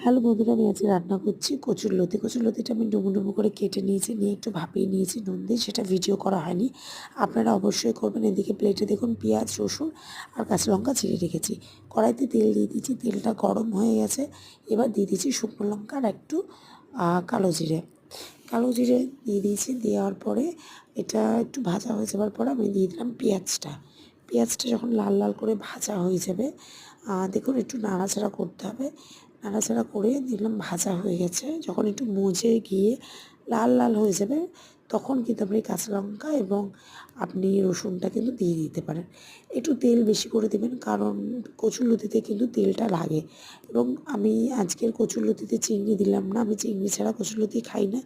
Hello বন্ধুরা, আমি আজকে রান্না করছি কচুরলতি। কচুরলতিটা আমি ডুমো ডুমো করে কেটে নিয়েছি, নিয়ে একটু ভাপিয়ে নিয়েছি নুন দিয়ে। সেটা ভিডিও করা হয়নি, আপনারা অবশ্যই করবেন। এদিকে প্লেটে দেখুন পেঁয়াজ, রসুন আর কাঁচা লঙ্কা ছিঁড়ে রেখেছি। কড়াইতে তেল দিয়ে দিয়েছি, তেলটা গরম হয়ে গেছে। এবার দিয়ে দিয়েছি শুকনো লঙ্কা আর একটু কালো জিরে। কালো জিরে দিয়ে দিয়েছি। দেওয়ার পরে এটা একটু ভাজা হয়ে যাওয়ার পরে আমি দিয়ে দিলাম পেঁয়াজটা। পেঁয়াজটা যখন লাল লাল করে ভাজা হয়ে যাবে, দেখুন একটু নাড়াচাড়া করতে হবে। নাড়াচাড়া করে দেখলাম ভাজা হয়ে গেছে। যখন একটু মজে গিয়ে লাল লাল হয়ে যাবে, তখন কিন্তু আপনি কাঁচা লঙ্কা এবং আপনি রসুনটা কিন্তু দিয়ে দিতে পারেন। একটু তেল বেশি করে দেবেন, কারণ কচুরলতিতে কিন্তু তেলটা লাগে। এবং আমি আজকের কচুরলতিতে চিংড়ি দিলাম না, আমি চিংড়ি ছাড়া কচুরলতি খাই না।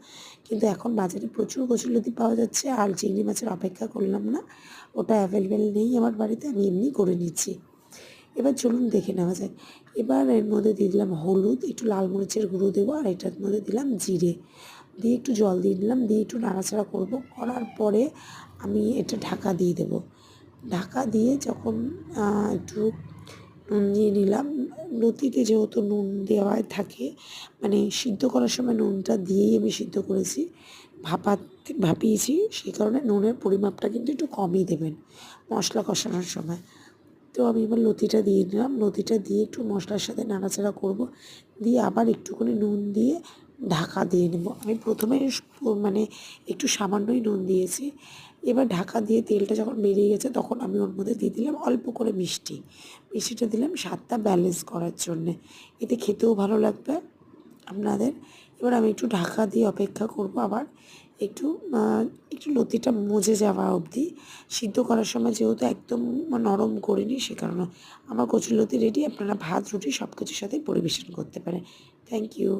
কিন্তু এখন বাজারে প্রচুর কচুরলতি পাওয়া যাচ্ছে, আর চিংড়ি মাছের অপেক্ষা করলাম না, ওটা অ্যাভেলেবেল নেই আমার বাড়িতে, আমি এমনি করে নিচ্ছি। এবার চলুন দেখে নেওয়া যাক। এবার এর মধ্যে দিয়ে দিলাম হলুদ, একটু লাল মরিচের গুঁড়ো দেবো, আর এটার মধ্যে দিলাম জিরে, দিয়ে একটু জল দিয়ে দিলাম, দিয়ে একটু নাড়াচাড়া করব। করার পরে আমি এটা ঢাকা দিয়ে দেব। ঢাকা দিয়ে যখন একটু নুন দিয়ে নিলাম। লতিতে যেহেতু নুন দেওয়াই থাকে, মানে সিদ্ধ করার সময় নুনটা দিয়েই আমি সিদ্ধ করেছি, ভাপিয়েছি, সেই কারণে নুনের পরিমাপটা কিন্তু একটু কমই দেবেন মশলা কষানোর সময়। তো আমি এবার লতিটা দিয়ে দিলাম। লতিটা দিয়ে একটু মশলার সাথে নাড়াচাড়া করব, দিয়ে আবার একটুখানি নুন দিয়ে ঢাকা দিয়ে নেব। আমি প্রথমে মানে একটু সামান্যই নুন দিয়েছি। এবার ঢাকা দিয়ে তেলটা যখন বেরিয়ে গেছে, তখন আমি ওর মধ্যে দিয়ে দিলাম অল্প করে মিষ্টি। মিষ্টিটা দিলাম স্বাদটা ব্যালেন্স করার জন্যে, এতে খেতেও ভালো লাগবে আপনাদের। এবার আমি একটু ঢাকা দিয়ে অপেক্ষা করব আবার একটু একটু লতিটা মজে যাওয়া অবধি। সিদ্ধ করার সময় যেহেতু একদম নরম করিনি, সে কারণে আমার কচুরলতি রেডি। আপনারা ভাত, রুটি সব কিছুর সাথেই পরিবেশন করতে পারেন। Thank you.